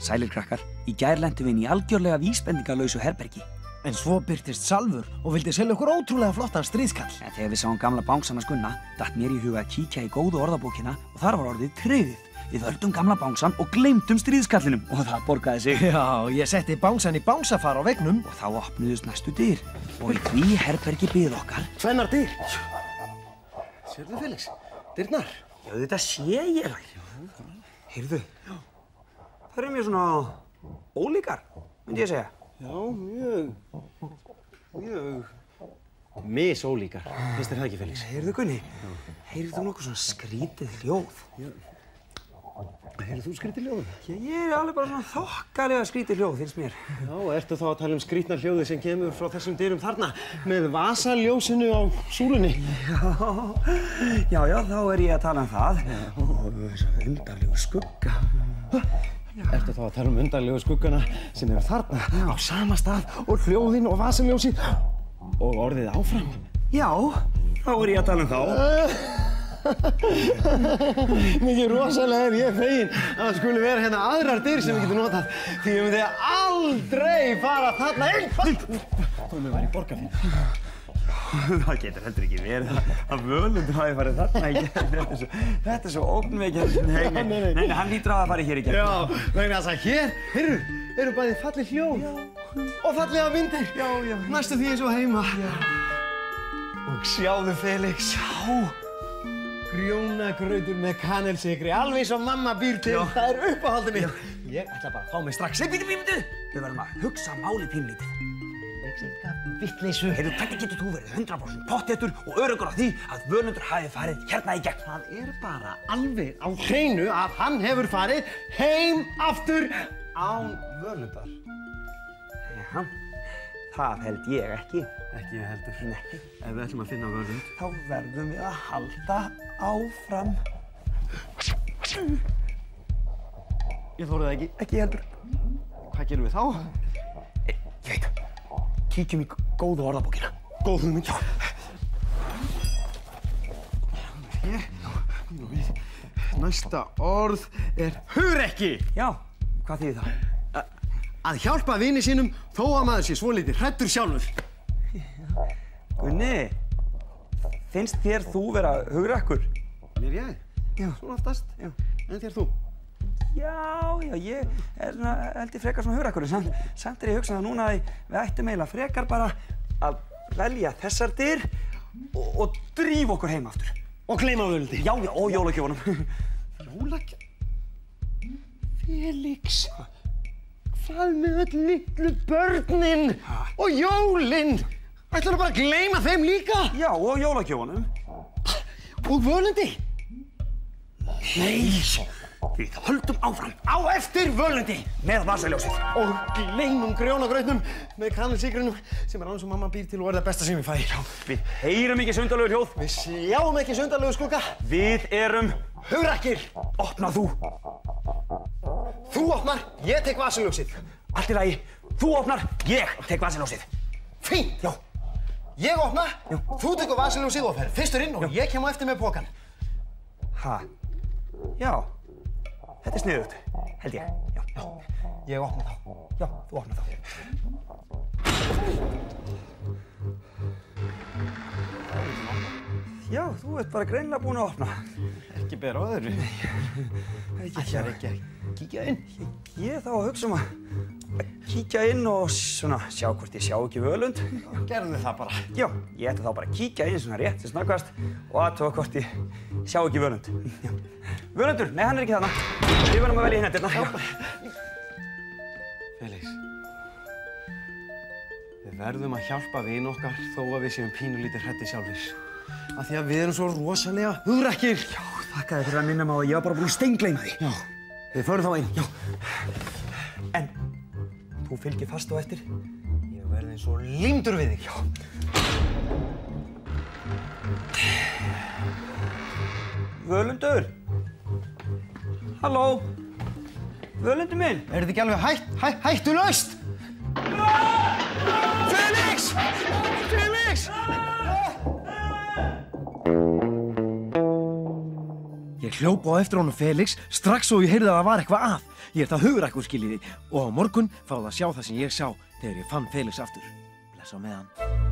Sælir krakkar, í gær lentum við inn í algjörlega vísbendingarlausu herbergi. En svo birtist Salvur og vildi selja okkur ótrúlega flottan stríðskall. En þegar við sáum gamla bangsann að Gunna, datt mér í huga að kíkja í góðu orðabókina og þar var orðið tryggð. Við völdum gamla bangsann og gleymdum stríðskallinum og það borgaði sig. Já, ég setti bangsann í bangsafar á veggnum. Og þá opnuðust næstu dyr og í því herbergi biðu okkar. Tvennar dyr. Sérðu, Felix? Dyrnar. Já, þetta sé ég þær. Heyrðu, það eru mjög svona ólíkar, myndi ég segja. Já, mjög misólíkar. Finnst þér það ekki, Felix? Heyrðu, Gunni, heyrðu þú nokkuð svona skrítið hljóð? Heyrðu þú skrítið hljóð? Já, ég alveg bara svona þokkalega skrítið hljóð, finnst mér. Já, ertu þá að tala skrítna hljóði sem kemur frá þessum dyrum þarna með vasaljósinu á súlunni? Já, þá er ég að tala það. Og þessa undarlegu skugga. Ertu þá að tala undarlegu skuggana sem eru þarna á sama stað og hljóðin og vasaljósið og orðið áfram? Já, þá er ég að tala þá. Mikið rosalega er ég feginn að það skuli vera hérna aðrar dyr sem við getum notað því ég myndi aldrei fara þarna inn. Tómi var í Borgarfirði. Það getur heldur ekki verið að Völundur hafi farið þarna. Þetta er svo ógnvekjandi. Nei, hann lítur að fara hér í gegn. Já, vegna þess að hér, heyrðu, eru bæði falleg hljóð og fallega myndir. Já. Næstu því eins og heima. Og sjáðu, Felix. Grjónagrautur með kanilsykri, alveg eins og mamma býr til. Það er uppáhaldið mitt. Ég ætla bara að fá mig strax. Bíddu. Við verðum að hugsa máli pínlítið. Vittleysu. Heyrðu, hvernig getur þú verið 100% pottþéttur og öruggur á því að Völundur hafi farið hérna í gegn? Það er bara alveg á hreinu að hann hefur farið heim aftur án Völundar. Já, það held ég ekki. Ekki ég heldur. Nei. Ef við ætlum að finna Völund. Þá verðum við að halda áfram. Ég þori það ekki. Ekki ég heldur. Hvað gerum við þá? Ég veit. Kíkjum í góðu orðabókina. Góð hugmynd. Næsta orð er hugrekki. Já, hvað þýðir það? Að hjálpa vini sínum þó að maður sé svolítið hræddur sjálfur. Gunni, finnst þér þú vera hugrakkur? Mér ég? Já. Svona oftast. Já. En þér þú? Já, ég er svona, held ég frekar svona hugrakkur. Samt er ég að hugsa það núna að við ættum eiginlega frekar bara að velja þessar dyr og drífa okkur heim aftur. Og gleyma Völundi. Já, og jólagjöfunum. Felix, hvað með öll litlu börnin og jólin? Ætlarðu bara að gleyma þeim líka? Já, og jólagjöfunum. Og Völundi? Nei, við höldum áfram. Á eftir Völundi! Með vasaljósið. Og gleymum grjónagrautnum með kanilsykrunum sem er annars og mamma býr til og er það besta sem ég fæ. Já, við heyrum ekki sundalegu hljóð. Við sjáum ekki sundalegu skugga. Við erum hugrakkir. Opna þú. Þú opnar, ég tek vasaljósið. Allt í lagi. Þú opnar, ég tek vasaljósið. Fínt. Já. Ég opna, þú tekur vasaljósið og fer fyrstur inn og ég kem á eftir með pokann. Ha? Já. Þetta er sniðugt, held ég. Já. Ég opna þá. Já, þú opna þá. Já, þú ert bara greinilega búinn að opna. Ekki bera á öðru. Ætlar ekki að kíkja inn? Ég þá að hugsa að kíkja inn og svona sjá hvort ég sjá ekki Völund. Gerðu það bara. Já, ég ætla þá bara að kíkja inn svona rétt sem snöggvast og athuga hvort ég sjá ekki Völund. Völundur, nei, hann er ekki þarna. Við verðum að velja hinn eftirna. Felix, við verðum að hjálpa vin okkar þó að við séum pínulítið hræddir sjálfir. Af því að við erum svo rosalega hugrakkir. Já, þakka þér fyrir að minna mig á að ég var bara búinn að steingleyma því. Já, við förum þá inn. Já. En þú fylgir fast á eftir. Ég verði eins og límdur við þig. Já. Völundur. Halló. Völundur minn. Er þetta ekki alveg hættulaust? Felix! Felix! Ég hljóp á eftir honum Felix strax og ég heyrði að það var eitthvað að. Ég það hugrakkur skiljiði og á morgun fá það að sjá það sem ég sá þegar ég fann Felix aftur. Bless á meðan.